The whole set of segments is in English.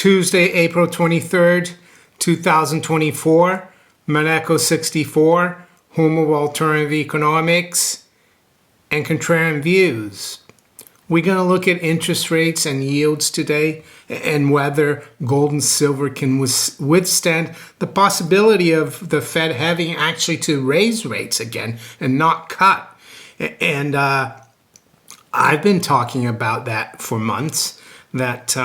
Tuesday, April 23rd, 2024. Maneco 64, home of alternative economics and contrarian views. We're going to look at interest rates and yields today and whether gold and silver can withstand the possibility of the Fed having actually to raise rates again and not cut. And I've been talking about that for months, that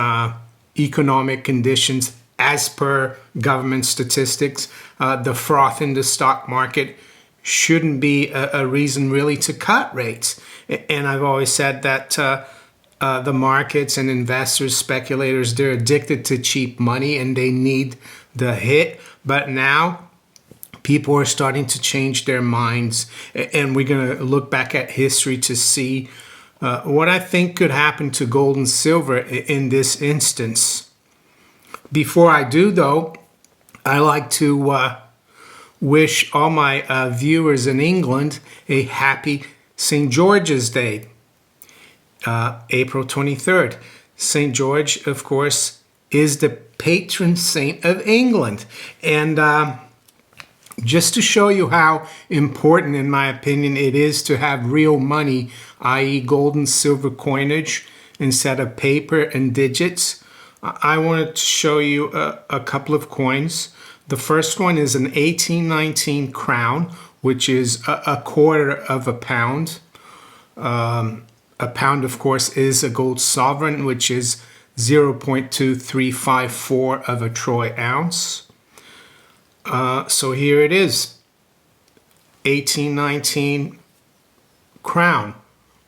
economic conditions, as per government statistics, the froth in the stock market shouldn't be a reason really to cut rates. And I've always said that the markets and investors, speculators, they're addicted to cheap money and they need the hit. But now people are starting to change their minds. And we're going to look back at history to see what I think could happen to gold and silver in this instance. Before I do, though, I like to wish all my viewers in England a happy St. George's Day, April 23rd. St. George, of course, is the patron saint of England. And just to show you how important, in my opinion, it is to have real money, i.e. gold and silver coinage, instead of paper and digits, I wanted to show you a couple of coins. The first one is an 1819 crown, which is a quarter of a pound. A pound, of course, is a gold sovereign, which is 0.2354 of a troy ounce. So here it is, 1819 crown,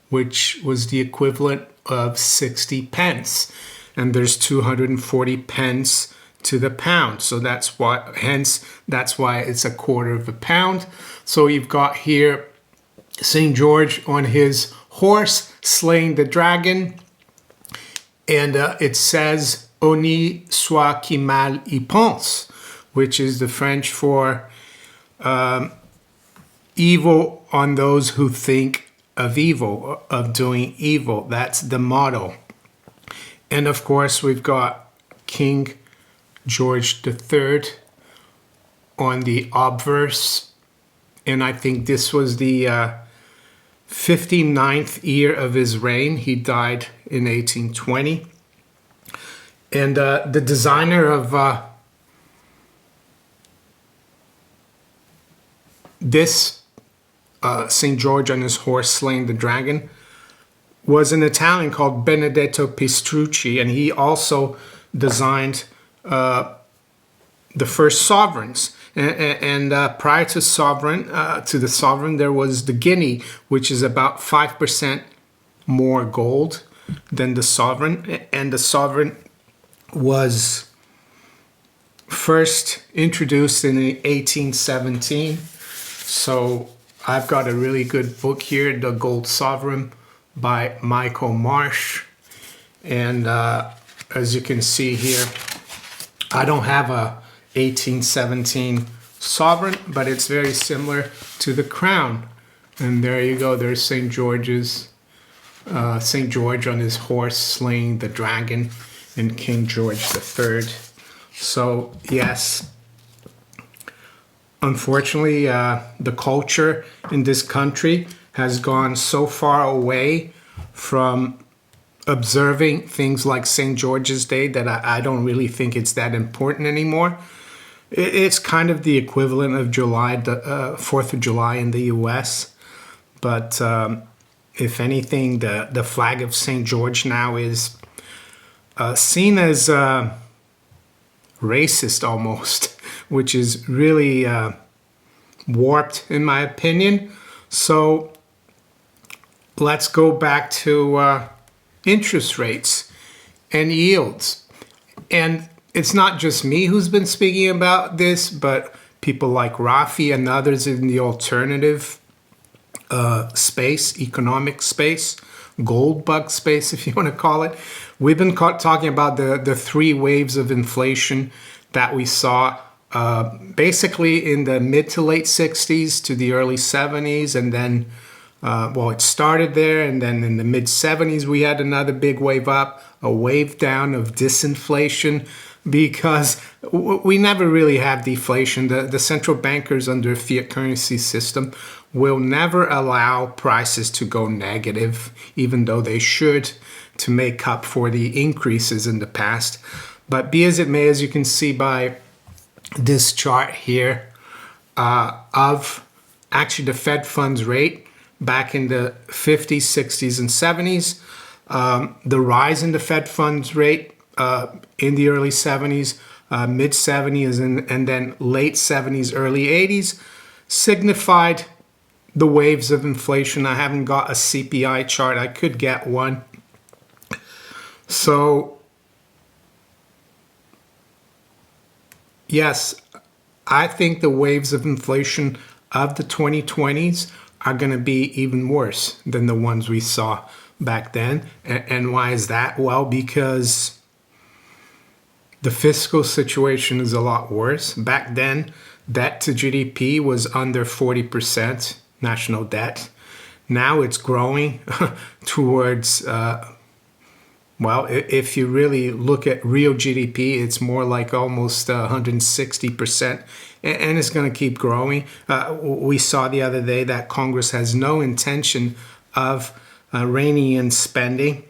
which was the equivalent of 60 pence. And there's 240 pence to the pound. So that's why it's a quarter of a pound. So you've got here St. George on his horse slaying the dragon. And it says, Honi soit qui mal y pense, which is the French for evil on those who think of evil, of doing evil. That's the motto. And of course, we've got King George III on the obverse. And I think this was the 59th year of his reign. He died in 1820. And the designer of this St. George on his horse slaying the dragon was an Italian called Benedetto Pistrucci, and he also designed the first sovereigns. And prior to the sovereign, there was the guinea, which is about 5% more gold than the sovereign. And the sovereign was first introduced in 1817. So I've got a really good book here, The Gold Sovereign, by Michael Marsh. And as you can see here, I don't have a 1817 sovereign, but it's very similar to the crown. And there you go, there's St. George's, St. George on his horse slaying the dragon, and King George III. So yes, unfortunately, the culture in this country has gone so far away from observing things like St. George's Day that I don't really think it's that important anymore. It's kind of the equivalent of July, the 4th of July in the US. But if anything, the flag of St. George now is seen as racist almost, which is really warped in my opinion. So let's go back to interest rates and yields. And it's not just me who's been speaking about this, but people like Rafi and others in the alternative space, economic space, gold bug space, if you want to call it. We've been talking about the three waves of inflation that we saw basically in the mid to late 60s to the early 70s, and then it started there, and then in the mid 70s we had another big wave up a wave down of disinflation, because we never really have deflation. The central bankers under a fiat currency system will never allow prices to go negative, even though they should, to make up for the increases in the past. But be as it may, as you can see by this chart here, of actually the Fed funds rate back in the 50s, 60s, and 70s, the rise in the Fed funds rate in the early 70s, mid 70s, and then late 70s, early 80s signified the waves of inflation. I haven't got a CPI chart. I could get one. So, yes, I think the waves of inflation of the 2020s are going to be even worse than the ones we saw back then. And why is that? Well, because the fiscal situation is a lot worse. Back then, debt to GDP was under 40%, national debt. Now it's growing towards, well, if you really look at real GDP, it's more like almost 160%, and it's going to keep growing. We saw the other day that Congress has no intention of reining in spending.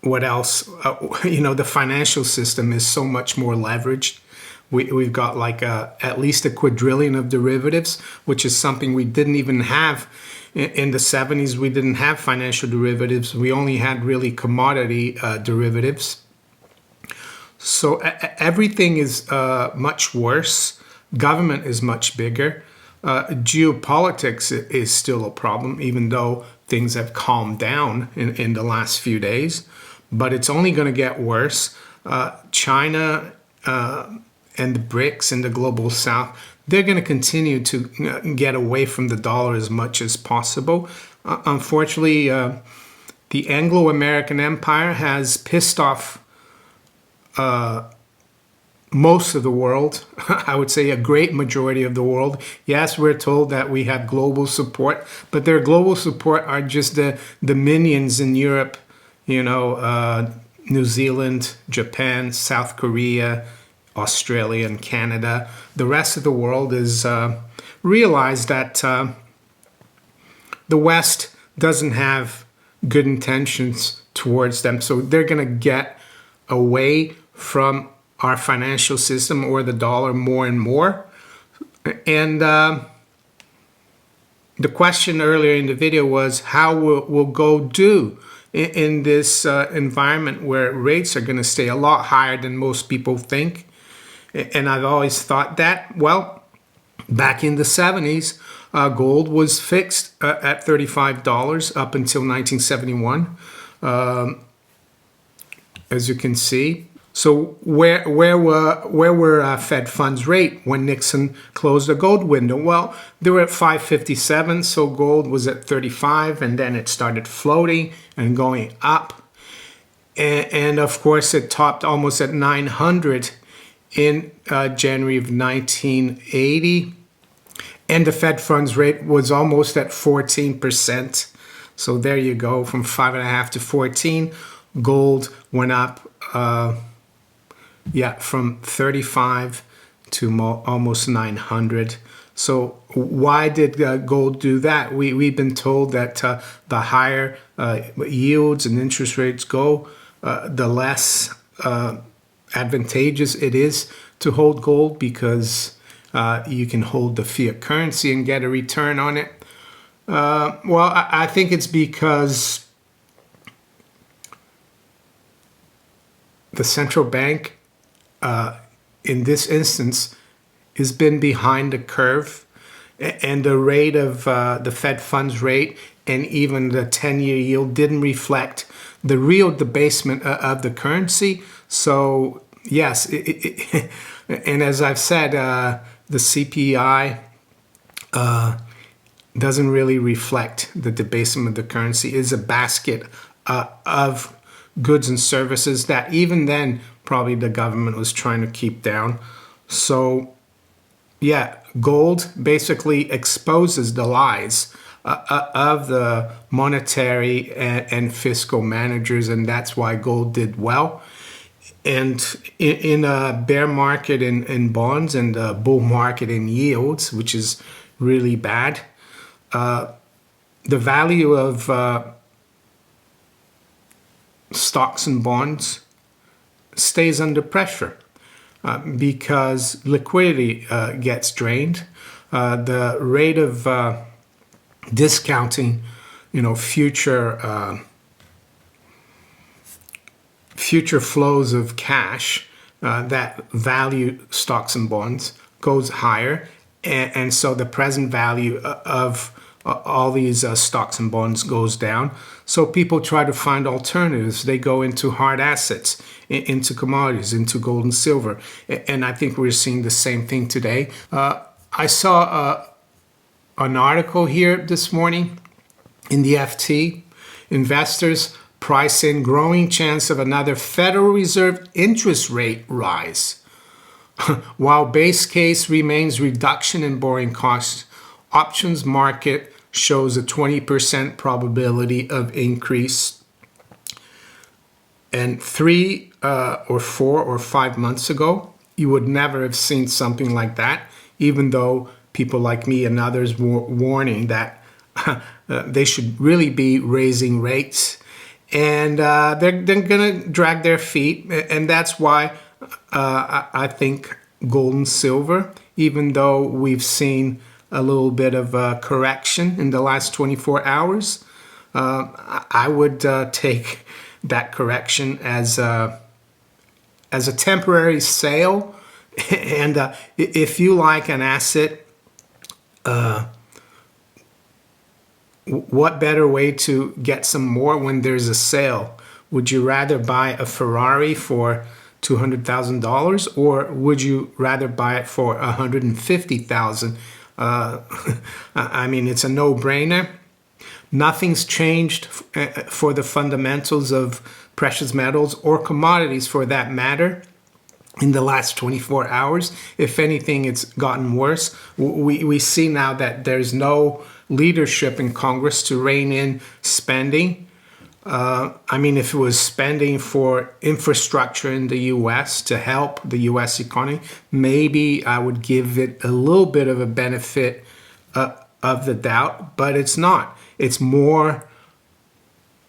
What else? The financial system is so much more leveraged. We've got like at least a quadrillion of derivatives, which is something we didn't even have in the 70s. We didn't have financial derivatives. We only had really commodity derivatives. So everything is much worse. Government is much bigger. Geopolitics is still a problem, even though things have calmed down in the last few days. But it's only going to get worse. China and the BRICS and the Global South, they're going to continue to get away from the dollar as much as possible. Unfortunately, the Anglo-American Empire has pissed off most of the world. I would say a great majority of the world. Yes, we're told that we have global support, but their global support are just the minions in Europe, New Zealand, Japan, South Korea, Australia, and Canada. The rest of the world is realized that the West doesn't have good intentions towards them, so they're going to get away from our financial system or the dollar more and more. And the question earlier in the video was, how will gold do in this environment where rates are going to stay a lot higher than most people think? And I've always thought that, well, back in the 70s, gold was fixed at $35 up until 1971, as you can see. So where were Fed funds rate when Nixon closed the gold window? Well, they were at 557, so gold was at 35, and then it started floating and going up. And of course, it topped almost at 900 in January of 1980. And the Fed funds rate was almost at 14%. So there you go, from 5.5 to 14. Gold went up, from 35 to almost 900. So why did gold do that? We've been told that the higher yields and interest rates go, the less advantageous it is to hold gold, because you can hold the fiat currency and get a return on it. Well, I think it's because the central bank, in this instance, has been behind the curve, and the rate of the Fed funds rate and even the 10-year yield didn't reflect the real debasement of the currency. So yes, and as I've said, the CPI doesn't really reflect the debasement of the currency. It is a basket of goods and services that even then probably the government was trying to keep down. So yeah, gold basically exposes the lies of the monetary and fiscal managers, and that's why gold did well. And in a bear market in bonds and a bull market in yields, which is really bad, the value of stocks and bonds stays under pressure because liquidity gets drained. The rate of discounting, future flows of cash that value stocks and bonds goes higher, and so the present value of all these stocks and bonds goes down. So people try to find alternatives. They go into hard assets, into commodities, into gold and silver. And I think we're seeing the same thing today. I saw an article here this morning in the FT. Investors price in growing chance of another Federal Reserve interest rate rise. While base case remains reduction in borrowing costs, options market shows a 20% probability of increase. And 3 or 4 or 5 months ago, you would never have seen something like that, even though people like me and others were warning that they should really be raising rates. And they're going to drag their feet. And that's why I think gold and silver, even though we've seen a little bit of a correction in the last 24 hours, I would take that correction as a temporary sale. And if you like an asset, what better way to get some more when there's a sale? Would you rather buy a Ferrari for $200,000, or would you rather buy it for $150,000? I mean, it's a no-brainer. Nothing's changed for the fundamentals of precious metals or commodities, for that matter, in the last 24 hours. If anything, it's gotten worse. We see now that there's no leadership in Congress to rein in spending. I mean, if it was spending for infrastructure in the U.S. to help the U.S. economy, maybe I would give it a little bit of a benefit of the doubt, but it's not. It's more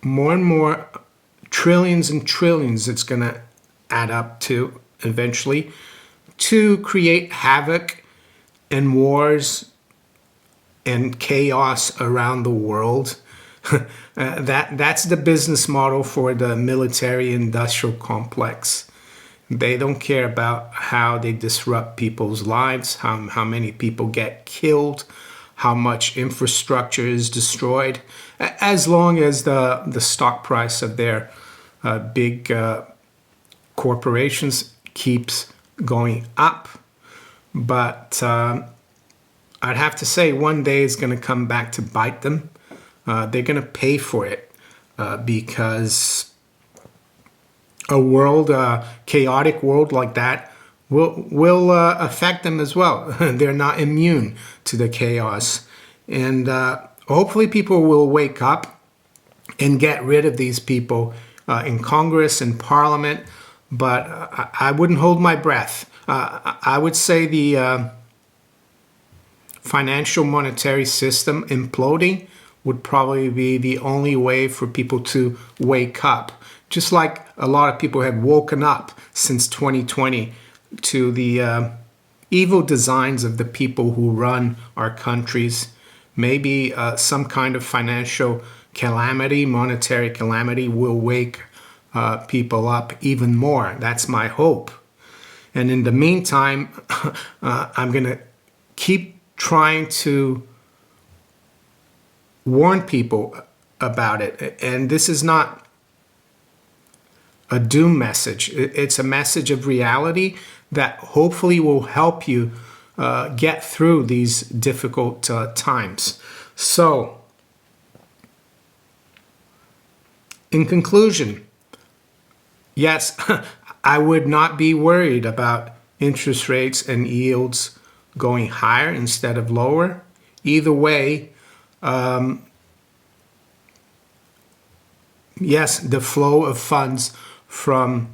and more trillions and trillions it's going to add up to eventually, to create havoc and wars and chaos around the world. That's the business model for the military-industrial complex. They don't care about how they disrupt people's lives, how many people get killed, how much infrastructure is destroyed, as long as the stock price of their big corporations keeps going up. But I'd have to say one day it's going to come back to bite them. They're going to pay for it because a chaotic world like that will affect them as well. They're not immune to the chaos. And hopefully people will wake up and get rid of these people in Congress and Parliament. But I wouldn't hold my breath. I would say the financial monetary system imploding would probably be the only way for people to wake up. Just like a lot of people have woken up since 2020 to the evil designs of the people who run our countries. Maybe some kind of financial calamity, monetary calamity, will wake people up even more. That's my hope. And in the meantime, I'm going to keep trying to warn people about it. And this is not a doom message. It's a message of reality that hopefully will help you get through these difficult times. So, in conclusion, yes, I would not be worried about interest rates and yields going higher instead of lower. Either way, Yes, the flow of funds from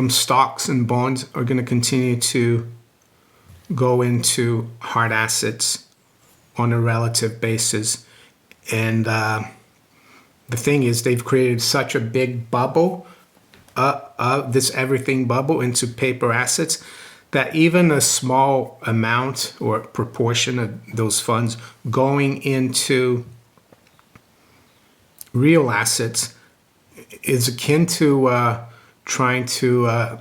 stocks and bonds are going to continue to go into hard assets on a relative basis. And the thing is, they've created such a big bubble, this everything bubble into paper assets, that even a small amount or proportion of those funds going into real assets is akin to trying to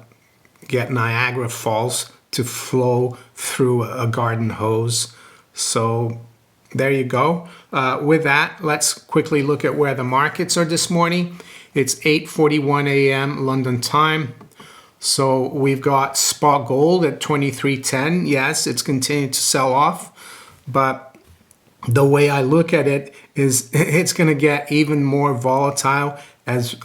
get Niagara Falls to flow through a garden hose. So there you go. With that, let's quickly look at where the markets are this morning. It's 8:41 a.m. London time. So we've got spot gold at 23.10. Yes, it's continued to sell off, but the way I look at it is it's going to get even more volatile as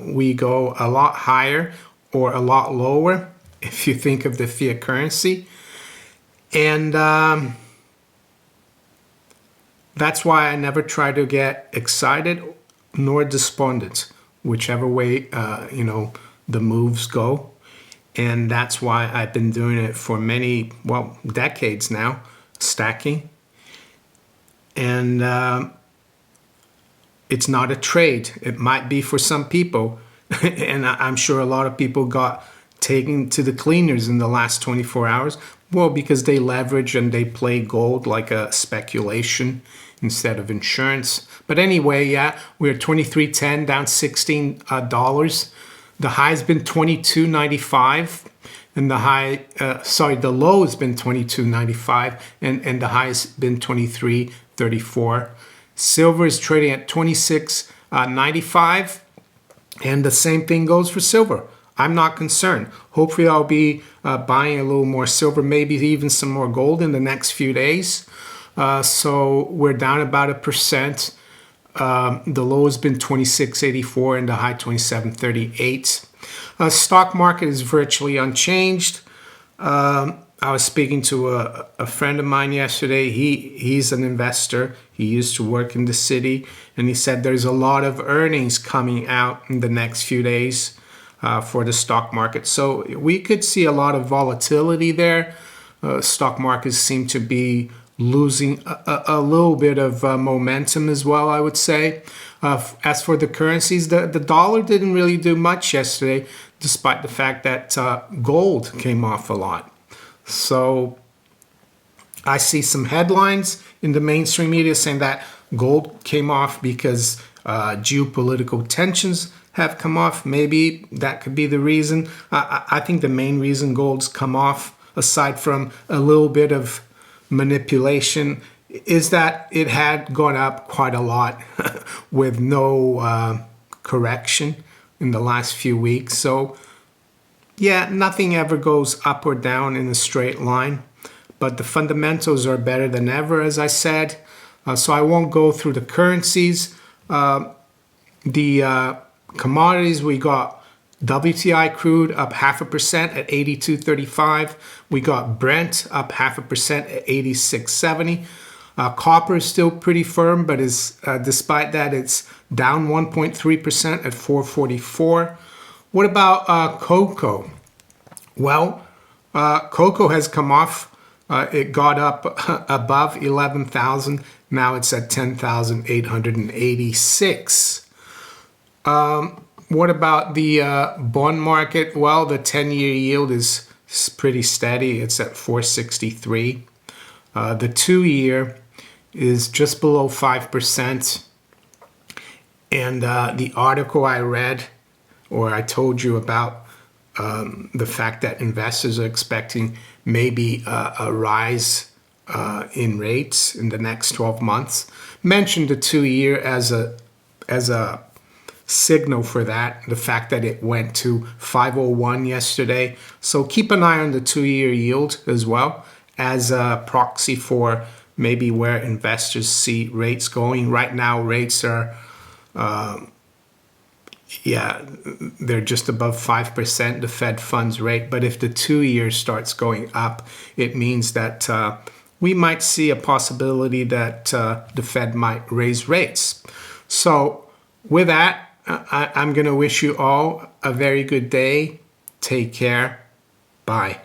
we go a lot higher or a lot lower, if you think of the fiat currency. And that's why I never try to get excited nor despondent, whichever way, the moves go. And that's why I've been doing it for many, decades now, stacking. And it's not a trade. It might be for some people. And I'm sure a lot of people got taken to the cleaners in the last 24 hours. Well, because they leverage and they play gold like a speculation instead of insurance. But anyway, yeah, we're 23.10, down $16. The high's been 22.95, and the low has been 22.95, and the high's been 23.34. Silver is trading at 26.95, and the same thing goes for silver. I'm not concerned. Hopefully, I'll be buying a little more silver, maybe even some more gold in the next few days. So we're down about 1%. The low has been 26.84 and the high 27.38. Stock market is virtually unchanged. I was speaking to a friend of mine yesterday. He's an investor. He used to work in the city, and he said there's a lot of earnings coming out in the next few days for the stock market. So we could see a lot of volatility there. Stock markets seem to be losing a little bit of momentum as well, I would say. As for the currencies, the dollar didn't really do much yesterday, despite the fact that gold came off a lot. So I see some headlines in the mainstream media saying that gold came off because geopolitical tensions have come off. Maybe that could be the reason. I think the main reason gold's come off, aside from a little bit of manipulation, is that it had gone up quite a lot with no correction in the last few weeks. So yeah, nothing ever goes up or down in a straight line, but the fundamentals are better than ever, as I said. So I won't go through the currencies. The commodities, we got WTI crude up 0.5% at 82.35. We got Brent up 0.5% at 86.70. Copper is still pretty firm, but despite that, it's down 1.3% at 4.44. What about cocoa? Well, cocoa has come off. It got up above 11,000. Now it's at 10,886. What about the bond market? Well, the 10-year yield is pretty steady. It's at 4.63. The 2-year is just below 5%. And the article I read, or I told you about, the fact that investors are expecting maybe a rise in rates in the next 12 months, mentioned the 2-year as a signal for that, the fact that it went to 501 yesterday. So keep an eye on the 2-year yield as well as a proxy for maybe where investors see rates going. Right now, rates are, they're just above 5%, the Fed funds rate. But if the 2-year starts going up, it means that we might see a possibility that the Fed might raise rates. So with that, I'm going to wish you all a very good day. Take care. Bye.